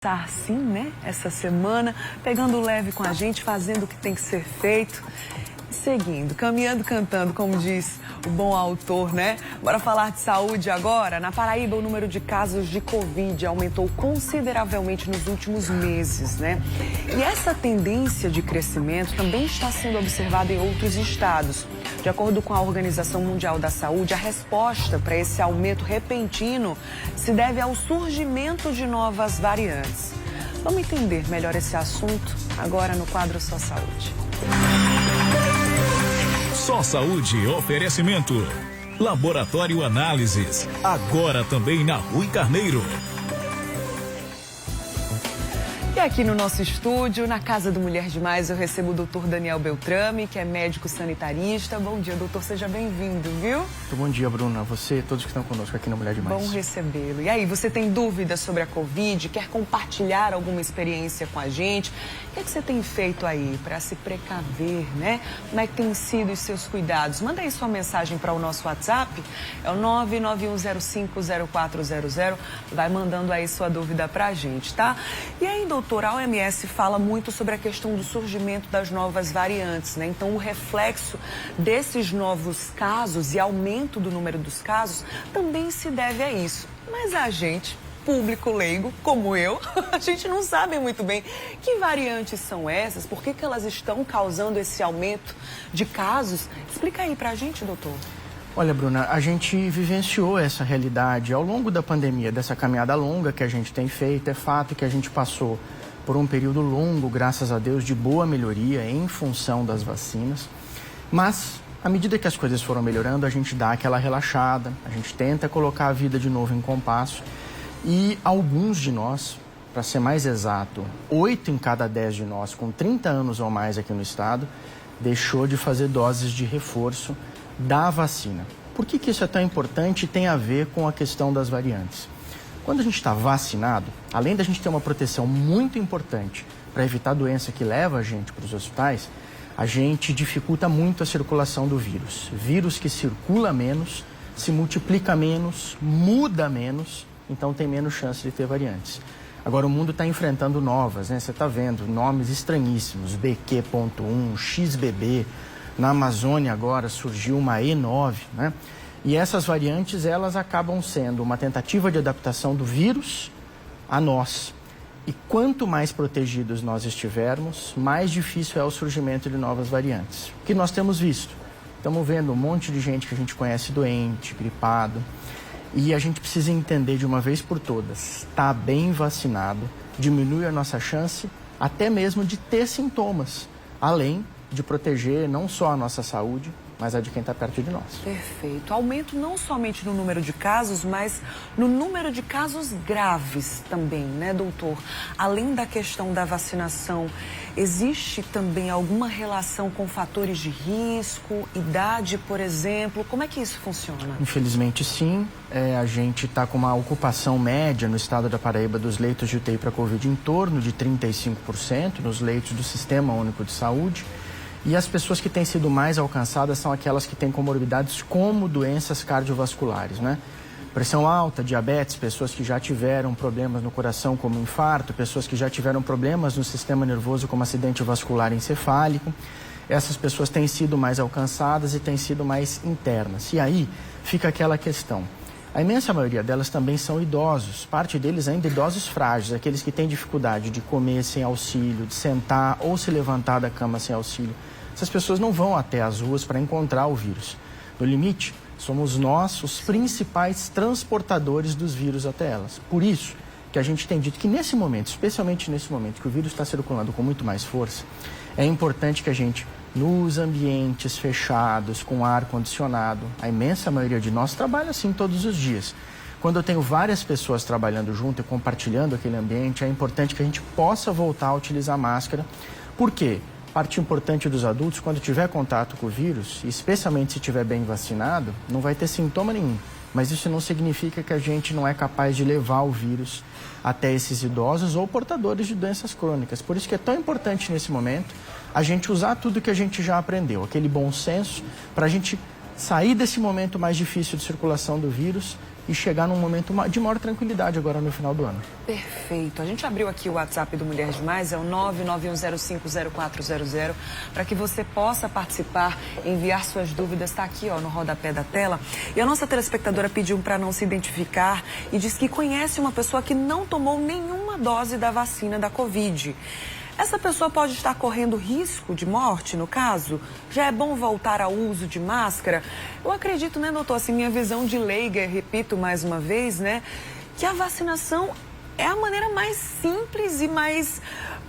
Estar assim, né, essa semana, pegando leve com a gente, fazendo o que tem que ser feito, seguindo, caminhando, cantando, como diz o bom autor, né? Bora falar de saúde agora. Na Paraíba, o número de casos de Covid aumentou consideravelmente nos últimos meses, né? E essa tendência de crescimento também está sendo observada em outros estados. De acordo com a Organização Mundial da Saúde, a resposta para esse aumento repentino se deve ao surgimento de novas variantes. Vamos entender melhor esse assunto agora no quadro Só Saúde. Só Saúde, oferecimento. Laboratório Análises, agora também na Rui Carneiro. E aqui no nosso estúdio, na Casa do Mulher Demais, eu recebo o doutor Daniel Beltrame, que é médico sanitarista. Bom dia, doutor, seja bem-vindo, viu? Muito bom dia, Bruna. Você e todos que estão conosco aqui no Mulher Demais. Bom recebê-lo. E aí, você tem dúvidas sobre a Covid? Quer compartilhar alguma experiência com a gente? O que é que você tem feito aí para se precaver, né? Como é que tem sido os seus cuidados? Manda aí sua mensagem para o nosso WhatsApp, é o 991050400. Vai mandando aí sua dúvida para a gente, tá? E aí, doutor, a OMS fala muito sobre a questão do surgimento das novas variantes, né? Então, o reflexo desses novos casos e aumento do número dos casos também se deve a isso. Mas a gente, público leigo, como eu, a gente não sabe muito bem que variantes são essas, por que elas estão causando esse aumento de casos. Explica aí pra gente, doutor. Olha, Bruna, a gente vivenciou essa realidade ao longo da pandemia, dessa caminhada longa que a gente tem feito. É fato que a gente passou por um período longo, graças a Deus, de boa melhoria em função das vacinas. Mas, à medida que as coisas foram melhorando, a gente dá aquela relaxada, a gente tenta colocar a vida de novo em compasso. E alguns de nós, para ser mais exato, 8 em cada 10 de nós, com 30 anos ou mais aqui no estado, deixou de fazer doses de reforço da vacina. Por que isso é tão importante e tem a ver com a questão das variantes? Quando a gente está vacinado, além da gente ter uma proteção muito importante para evitar a doença que leva a gente para os hospitais, a gente dificulta muito a circulação do vírus. Vírus que circula menos, se multiplica menos, muda menos, então tem menos chance de ter variantes. Agora o mundo está enfrentando novas, né? Você está vendo nomes estranhíssimos, BQ.1, XBB, na Amazônia agora surgiu uma E9, né? E essas variantes, elas acabam sendo uma tentativa de adaptação do vírus a nós. E quanto mais protegidos nós estivermos, mais difícil é o surgimento de novas variantes. O que nós temos visto? Estamos vendo um monte de gente que a gente conhece doente, gripado. E a gente precisa entender de uma vez por todas, está bem vacinado, diminui a nossa chance até mesmo de ter sintomas, além de proteger não só a nossa saúde, mas a de quem está perto de nós. Perfeito. Aumento não somente no número de casos, mas no número de casos graves também, né, doutor? Além da questão da vacinação, existe também alguma relação com fatores de risco, idade, por exemplo? Como é que isso funciona? Infelizmente, sim. A gente está com uma ocupação média no estado da Paraíba dos leitos de UTI para Covid em torno de 35% nos leitos do Sistema Único de Saúde. E as pessoas que têm sido mais alcançadas são aquelas que têm comorbidades como doenças cardiovasculares, né? Pressão alta, diabetes, pessoas que já tiveram problemas no coração como infarto, pessoas que já tiveram problemas no sistema nervoso como acidente vascular encefálico. Essas pessoas têm sido mais alcançadas e têm sido mais internas. E aí fica aquela questão. A imensa maioria delas também são idosos, parte deles ainda idosos frágeis, aqueles que têm dificuldade de comer sem auxílio, de sentar ou se levantar da cama sem auxílio. Essas pessoas não vão até as ruas para encontrar o vírus. No limite, somos nós os principais transportadores dos vírus até elas. Por isso que a gente tem dito que nesse momento, especialmente nesse momento que o vírus está circulando com muito mais força, é importante que a gente, nos ambientes fechados, com ar-condicionado, a imensa maioria de nós trabalha assim todos os dias. Quando eu tenho várias pessoas trabalhando junto e compartilhando aquele ambiente, é importante que a gente possa voltar a utilizar máscara. Por quê? Parte importante dos adultos, quando tiver contato com o vírus, especialmente se estiver bem vacinado, não vai ter sintoma nenhum. Mas isso não significa que a gente não é capaz de levar o vírus até esses idosos ou portadores de doenças crônicas. Por isso que é tão importante nesse momento a gente usar tudo que a gente já aprendeu, aquele bom senso, para a gente sair desse momento mais difícil de circulação do vírus e chegar num momento de maior tranquilidade agora no final do ano. Perfeito. A gente abriu aqui o WhatsApp do Mulher Demais, é o 991050400, para que você possa participar, enviar suas dúvidas, está aqui ó, no rodapé da tela. E a nossa telespectadora pediu para não se identificar e diz que conhece uma pessoa que não tomou nenhuma dose da vacina da Covid. Essa pessoa pode estar correndo risco de morte, no caso? Já é bom voltar ao uso de máscara? Eu acredito, né, doutor, assim, minha visão de leiga, repito mais uma vez, né, que a vacinação é a maneira mais simples e mais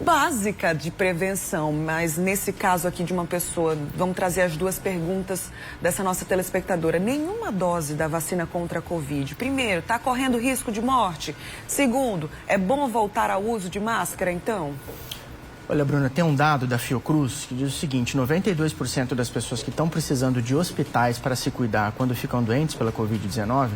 básica de prevenção. Mas nesse caso aqui de uma pessoa, vamos trazer as duas perguntas dessa nossa telespectadora. Nenhuma dose da vacina contra a Covid. Primeiro, está correndo risco de morte? Segundo, é bom voltar ao uso de máscara, então? Olha, Bruna, tem um dado da Fiocruz que diz o seguinte: 92% das pessoas que estão precisando de hospitais para se cuidar quando ficam doentes pela Covid-19,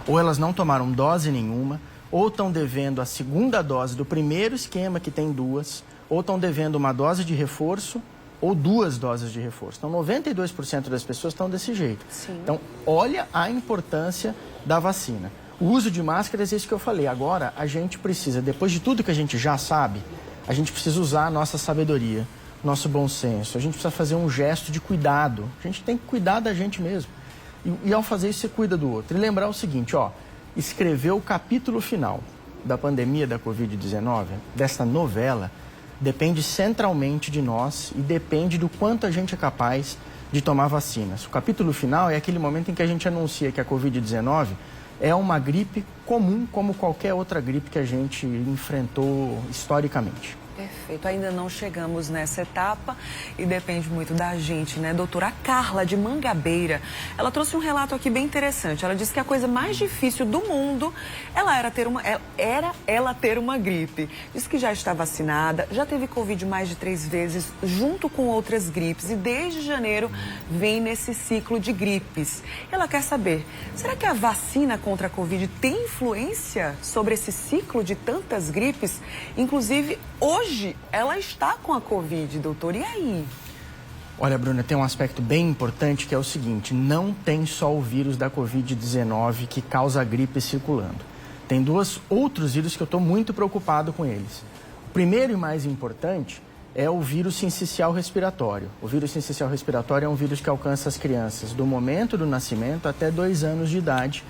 ou elas não tomaram dose nenhuma, ou estão devendo a segunda dose do primeiro esquema, que tem duas, ou estão devendo uma dose de reforço ou duas doses de reforço. Então, 92% das pessoas estão desse jeito. Sim. Então, olha a importância da vacina. O uso de máscaras é isso que eu falei. Agora, a gente precisa, depois de tudo que a gente já sabe, a gente precisa usar a nossa sabedoria, nosso bom senso. A gente precisa fazer um gesto de cuidado. A gente tem que cuidar da gente mesmo. E ao fazer isso, você cuida do outro. E lembrar o seguinte, ó, escrever o capítulo final da pandemia da Covid-19, dessa novela, depende centralmente de nós e depende do quanto a gente é capaz de tomar vacinas. O capítulo final é aquele momento em que a gente anuncia que a Covid-19 é uma gripe comum, como qualquer outra gripe que a gente enfrentou historicamente. Perfeito, ainda não chegamos nessa etapa e depende muito da gente, né? Doutora Carla, de Mangabeira, ela trouxe um relato aqui bem interessante. Ela disse que a coisa mais difícil do mundo era ela ter uma gripe. Diz que já está vacinada, já teve Covid mais de 3 vezes, junto com outras gripes, e desde janeiro vem nesse ciclo de gripes. Ela quer saber, será que a vacina contra a Covid tem influência sobre esse ciclo de tantas gripes? Inclusive, hoje ela está com a Covid, doutor, e aí? Olha, Bruna, tem um aspecto bem importante que é o seguinte: não tem só o vírus da Covid-19 que causa a gripe circulando. Tem outros vírus que eu estou muito preocupado com eles. O primeiro e mais importante é o vírus sincicial respiratório. O vírus sincicial respiratório é um vírus que alcança as crianças do momento do nascimento até 2 anos de idade.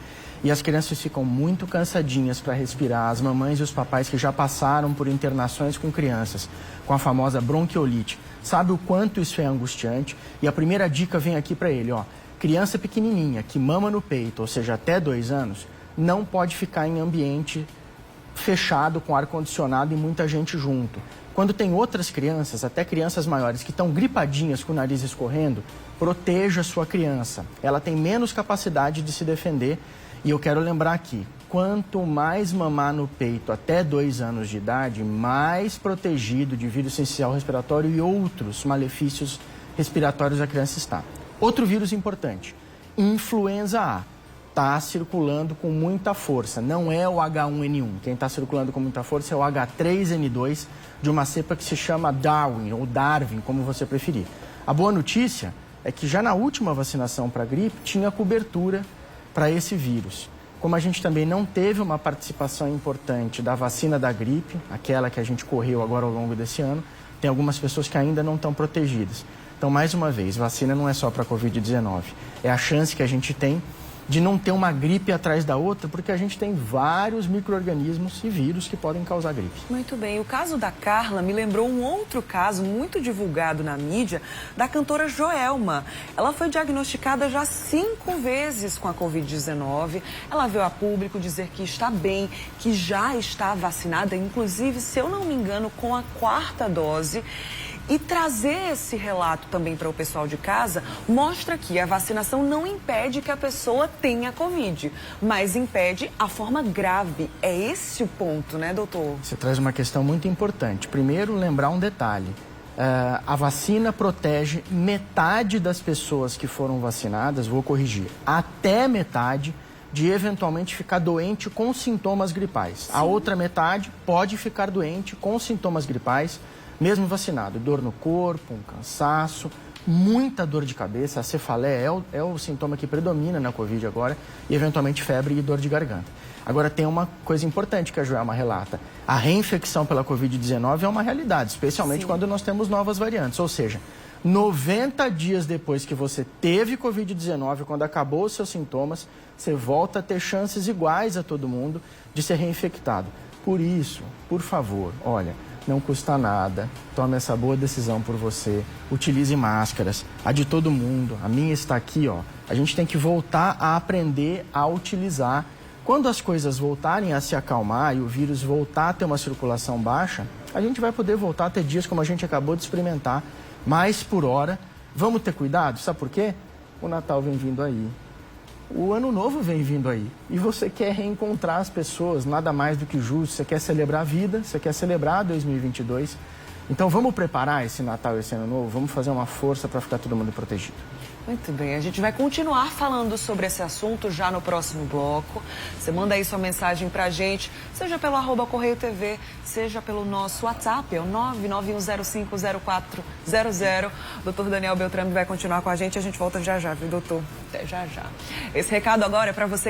E as crianças ficam muito cansadinhas para respirar. As mamães e os papais que já passaram por internações com crianças, com a famosa bronquiolite, sabe o quanto isso é angustiante. E a primeira dica vem aqui para ele, ó. Criança pequenininha que mama no peito, ou seja, até 2 anos, não pode ficar em ambiente fechado, com ar-condicionado e muita gente junto. Quando tem outras crianças, até crianças maiores, que estão gripadinhas com o nariz escorrendo, proteja a sua criança. Ela tem menos capacidade de se defender. E eu quero lembrar aqui, quanto mais mamar no peito até 2 anos de idade, mais protegido de vírus sincicial respiratório e outros malefícios respiratórios a criança está. Outro vírus importante, influenza A, está circulando com muita força, não é o H1N1. Quem está circulando com muita força é o H3N2, de uma cepa que se chama Darwin, ou Darwin, como você preferir. A boa notícia é que já na última vacinação para a gripe tinha cobertura para esse vírus. Como a gente também não teve uma participação importante da vacina da gripe, aquela que a gente correu agora ao longo desse ano, tem algumas pessoas que ainda não estão protegidas. Então, mais uma vez, vacina não é só para a Covid-19. É a chance que a gente tem de não ter uma gripe atrás da outra, porque a gente tem vários micro-organismos e vírus que podem causar gripe. Muito bem. O caso da Carla me lembrou um outro caso muito divulgado na mídia, da cantora Joelma. Ela foi diagnosticada já 5 vezes com a Covid-19. Ela veio a público dizer que está bem, que já está vacinada, inclusive, se eu não me engano, com a 4ª dose. E trazer esse relato também para o pessoal de casa mostra que a vacinação não impede que a pessoa tenha Covid, mas impede a forma grave. É esse o ponto, né, doutor? Você traz uma questão muito importante. Primeiro, lembrar um detalhe. A vacina protege metade das pessoas que foram vacinadas, vou corrigir, até metade, de eventualmente ficar doente com sintomas gripais. Sim. A outra metade pode ficar doente com sintomas gripais, mesmo vacinado, dor no corpo, um cansaço, muita dor de cabeça, a cefaleia é o sintoma que predomina na Covid agora, e eventualmente febre e dor de garganta. Agora tem uma coisa importante que a Joelma relata, a reinfecção pela Covid-19 é uma realidade, especialmente Sim. quando nós temos novas variantes, ou seja, 90 dias depois que você teve Covid-19, quando acabou os seus sintomas, você volta a ter chances iguais a todo mundo de ser reinfectado. Por isso, por favor, olha, não custa nada, tome essa boa decisão por você, utilize máscaras, a de todo mundo, a minha está aqui, ó. A gente tem que voltar a aprender a utilizar. Quando as coisas voltarem a se acalmar e o vírus voltar a ter uma circulação baixa, a gente vai poder voltar a ter dias como a gente acabou de experimentar, mais por hora. Vamos ter cuidado, sabe por quê? O Natal vem vindo aí. O Ano Novo vem vindo aí. E você quer reencontrar as pessoas, nada mais do que justo. Você quer celebrar a vida, você quer celebrar 2022. Então vamos preparar esse Natal e esse Ano Novo, vamos fazer uma força para ficar todo mundo protegido. Muito bem, a gente vai continuar falando sobre esse assunto já no próximo bloco. Você manda aí sua mensagem pra gente, seja pelo @Correio TV, seja pelo nosso WhatsApp, é o 991050400. Doutor Daniel Beltrame vai continuar com a gente volta já já, viu, doutor? Até já já. Esse recado agora é pra você